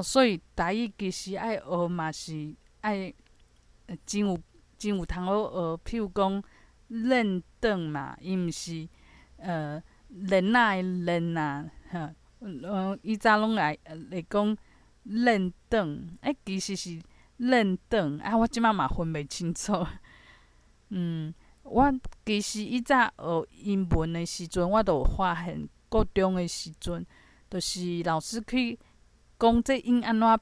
所以台语其实爱学嘛是爱真有通好学。譬如讲认得嘛，伊毋是人仔的人啊，以前拢会讲认得，其实是认得我即摆嘛分袂清楚。我其实以前学英文的时阵，我就有发现，国中的时阵，就是老师去讲这音安怎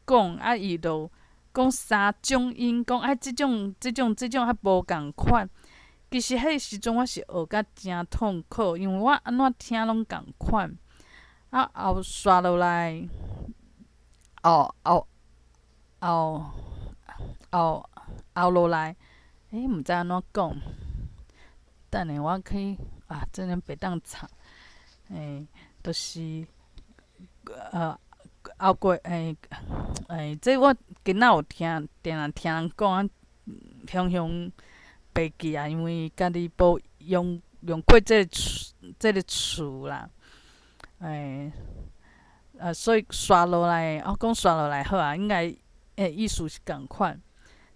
讲，伊就讲三种音，讲即种较无共款。其实迄个时阵我是学甲诚痛苦，因为我安怎听拢共款。后刷落来，后后后后后落来，毋知安怎讲。等下我去真诶袂当插。就是后过这我今仔有定定听人讲常袂记因为家己无用过即个词啦。所以刷落来，讲刷落来好应该意思是共款，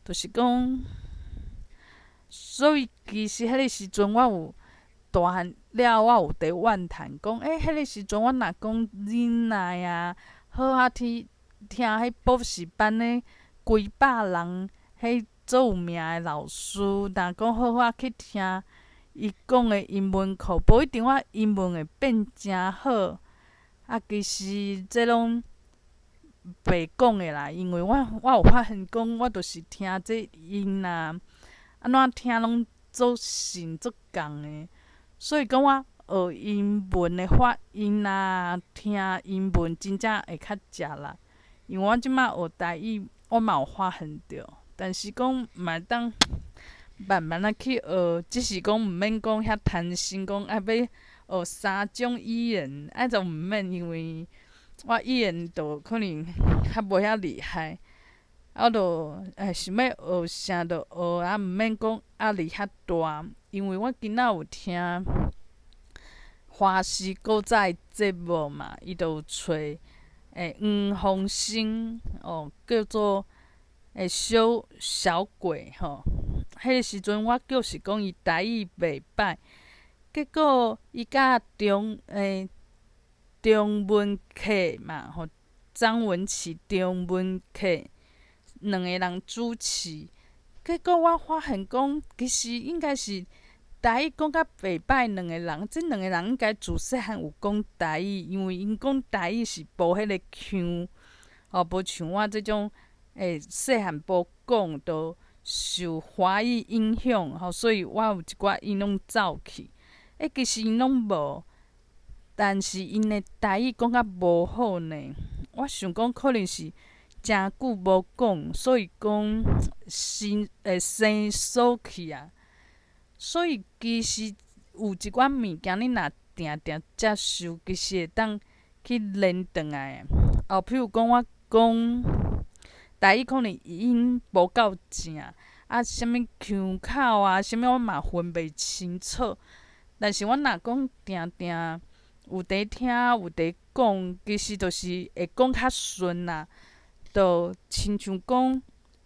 就是讲，所以其实迄个时阵我有大汉了，我有伫怨叹讲，迄个时阵我若讲忍耐好听迄补习班的几百人，迄做有名的老师，若讲好去听伊讲的英文课，无一定我英文会变诚好。其实这拢白讲的啦，因为我有发现讲，我就是听这音安怎听拢做神做共的。所以讲我学英文的发音听英文真正会较食力。因为我即摆学台语，我嘛有发现着，但是讲嘛当慢慢去学，只是讲毋免讲遐贪心，讲要学三种语言，就毋免，因为我语言就可能较无遐厉害。我就想要学啥就学，毋免讲压力遐大。因为我今仔有听华视古早的节目嘛，伊就有找黄鸿升叫做小鬼迄个时阵我就是讲伊台语袂歹，结果伊甲中文课嘛张文琪中文课两个人主持，结果我发现讲，其实应该是台语讲甲袂歹两个人，即两个人应该自细汉有讲台语，因为因讲台语是无迄个腔，无像我即种细汉无讲，就受华语影响，所以我有一寡因拢走去。其实因拢无，但是因的台语讲甲无好呢。我想讲可能是诚久无讲，所以讲生疏去所以其实有一寡物件，你若定定接受，其实会当去练转来譬如讲我讲台语，可能音无够正，啥物腔口啥物我嘛分袂清楚。但是我若讲定定有伫听有伫讲，其实就是会讲较顺啦。就亲像讲，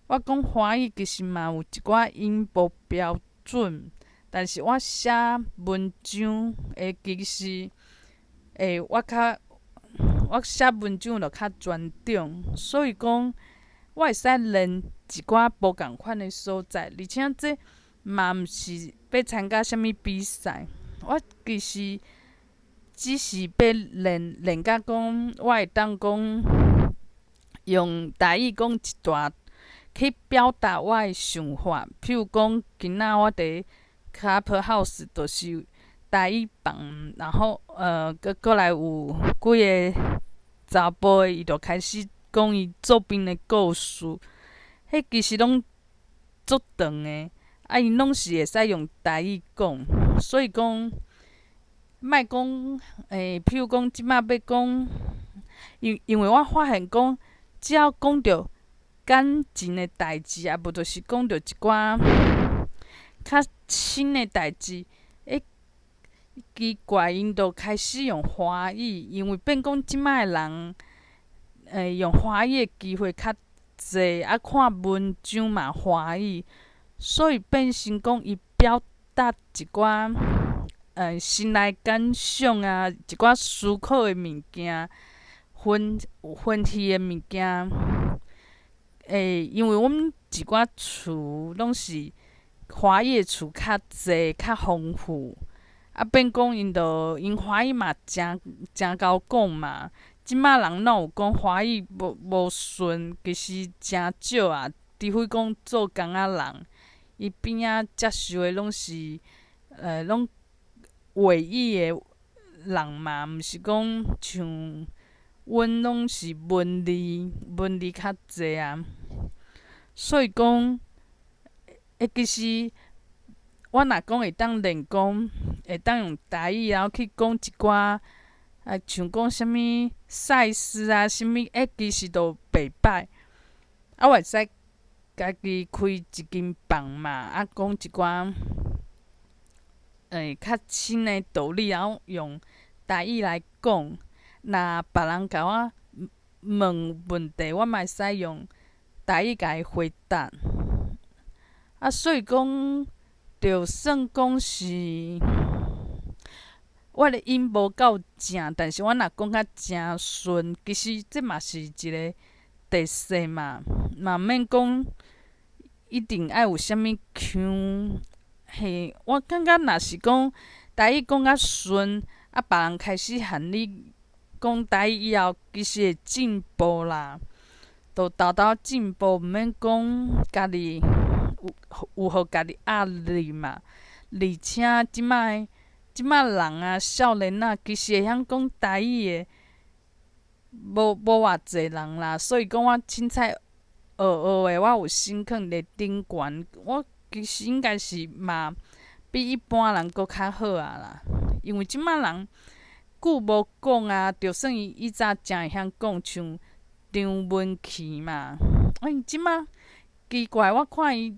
我讲华语其实嘛有一寡音无标准，但是我写文章其实我写文章就较专长，所以讲我会使练一寡无共款的所在，而且这嘛毋是要参加啥物比赛，我其实只是要练甲讲，我会当讲用台语讲一段去表达我的想法。譬如讲，今仔我伫 Clubhouse 就是台语房，然后过来有几个查甫的，伊就开始讲伊作兵的故事，迄其实拢足长的，因拢是会使用台语讲，所以讲，莫讲譬如讲即摆要讲，因为我发现讲，只要讲着感情的代志，无就是讲着一寡较深的代志，奇怪因就开始用华语，因为变讲即摆的人用华语的机会较济，啊，看文章嘛华语，所以变成讲伊表达一寡心内感想啊，一寡思考的物件，分析的物件。因为阮一寡词拢是华语的词较济、较丰富，啊，变讲因华语嘛诚够讲嘛。即马人哪有讲华语无顺，其实诚少啊。除非讲做工仔人，伊边仔接受的拢是拢粤语的人嘛，毋是讲像阮拢是文字较济啊。所以讲，其实我若讲会当练讲，会当用台语然后去讲一寡像讲啥物赛事啊，啥物其实都袂歹。我会使家己开一间房嘛，讲一寡较深的道理，然后用台语来讲。若别人甲我问问题，我嘛会使用台语甲伊回答。所以讲，就算讲是我的音无够正，但是我若讲较诚顺，其实这嘛是一个特色嘛，嘛免讲一定爱有啥物腔。我感觉若是讲台语讲较顺，别人开始学你讲台语以后，其实会进步啦，就豆豆进步，毋免讲家己有互家己压力嘛。而且即摆人啊，少年仔其实会晓讲台语的，无偌济人啦。所以讲我凊彩学的，我有申请咧顶悬，我其实应该是嘛比一般人搁较好啊啦。因为即摆人久无讲啊，就算伊以前真会晓讲，像张文琪嘛，即摆奇怪，我看伊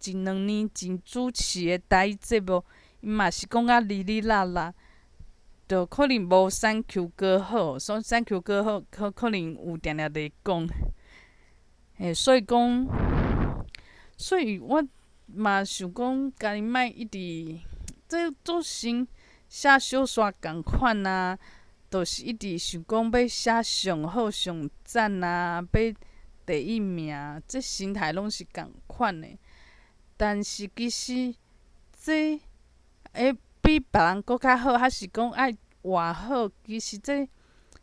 1、2年前主持的台语节目，伊嘛是讲啊哩哩啦啦，就可能无产 Q 歌好，所以产 Q 歌好，可能有定定咧讲。所以讲，所以我嘛想讲，家己莫一直这做成写小说共款啊，就是一直想讲要写上好、上赞啊，要第一名，这心态拢是共款的。但是其实这比别人搁较好，还是讲爱偌好，其实这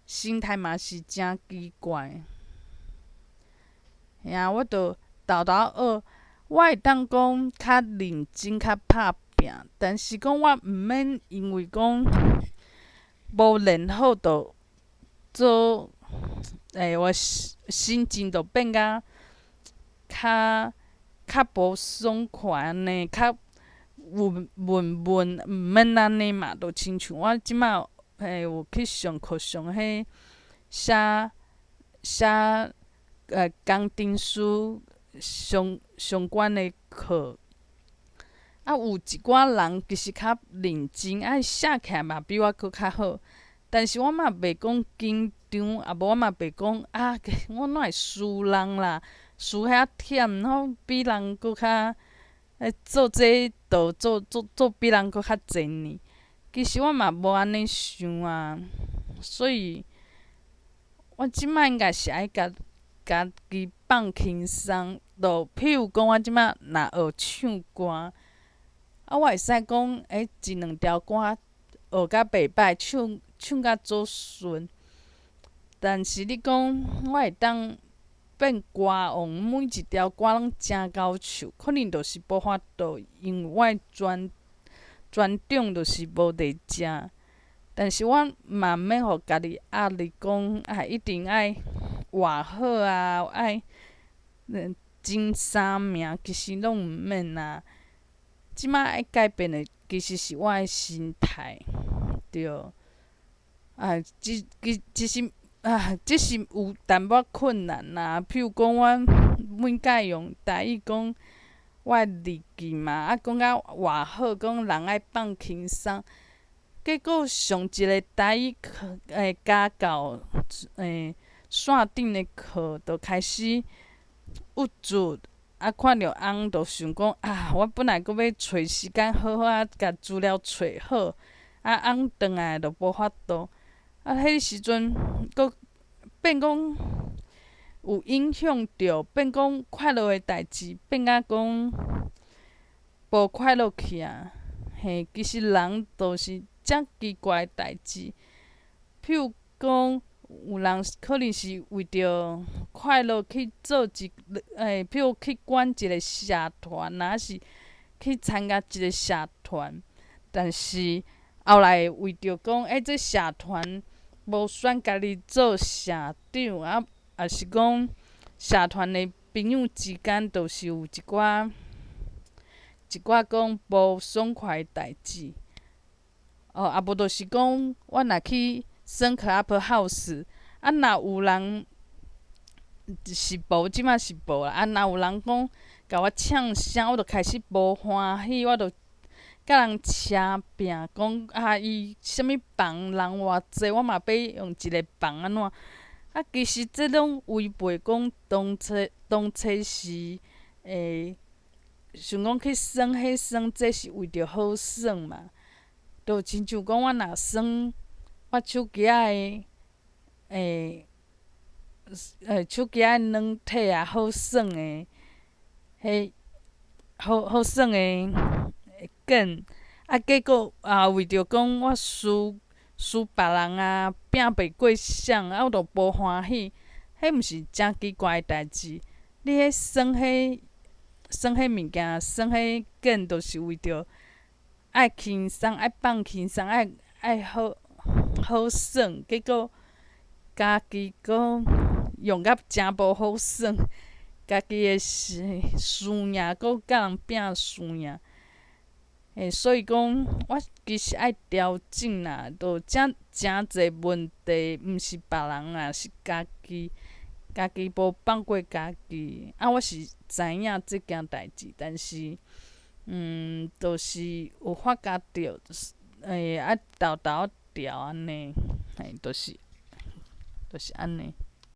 心态嘛是诚奇怪。我着豆豆学，我会当讲较认真、较拍拼，但是讲我毋免因为讲无练好，就做我心情就变甲较无爽快安尼，较闷，毋免安尼嘛。就亲像我即摆有去上课上迄写工程师相关的课。有一寡人其实较认真，写起来嘛比我搁较好。但是我嘛袂讲紧张，无我嘛袂讲我哪会输人啦，输遐忝，然后比人搁较做这都做比人搁较侪呢。其实我嘛无安尼想啊，所以我即摆应该是爱家己放轻松。就譬如讲，我即摆若学唱歌，我会使讲1、2条歌学甲袂歹，唱甲足顺。但是你讲我会当变歌王，每一条歌拢诚够唱，可能就是无法度，因为我的专长就是无伫遮。但是我嘛毋免互家己压力，讲一定爱偌好啊，爱前3名，其实拢毋免啊。即摆爱改变的其实是我的心态，对。其实这是有淡薄困难啦。譬如讲，我每届用台语讲我的日记嘛，讲甲偌好，讲人爱放轻松。结果上一个台语家教线顶的课，就开始郁卒。啊，看着翁，就想讲啊，我本来阁要找时间好好甲资料找好，啊，翁转来就无法度。啊，迄时阵阁变讲有影响着，变讲快乐的代志变甲讲无快乐去啊。嘿，其实人都是遮奇怪的代志。譬如讲，有人可能是为着快乐去做譬如去管一个社团，还是去参加一个社团，但是后来为着讲，这社团无选家己做社长，啊，也是讲社团的朋友之间，就是有一寡讲无爽快的代志。啊无就是讲，我若去耍 Clubhouse，啊，若有人是无，即摆是无啦。啊，若有人讲甲我呛声，我就开始无欢喜，我就甲人车拼，讲啊，伊啥物房人偌济，我嘛要用一个房安怎？啊，其实即拢违背讲当初是想讲去耍迄耍，这是为着好耍嘛。就亲像讲，我若耍我手机仔的手机仔软体啊，好耍的，迄好耍的梗，啊，结果为着讲我输别人啊，拼袂过谁，啊，我就无欢喜，迄毋是诚奇怪的代志。你迄耍迄物件，耍迄梗，就是为着爱轻松，爱放轻松，爱好耍，结果家己阁用甲诚无好耍，家己的事业阁甲人拼事业。所以讲，我其实爱调整啦，就诚侪问题，毋是别人啊，是家己无放过家己。啊，我是知影即件代志，但是，就是有发觉着，啊，豆豆调安尼，就是安尼。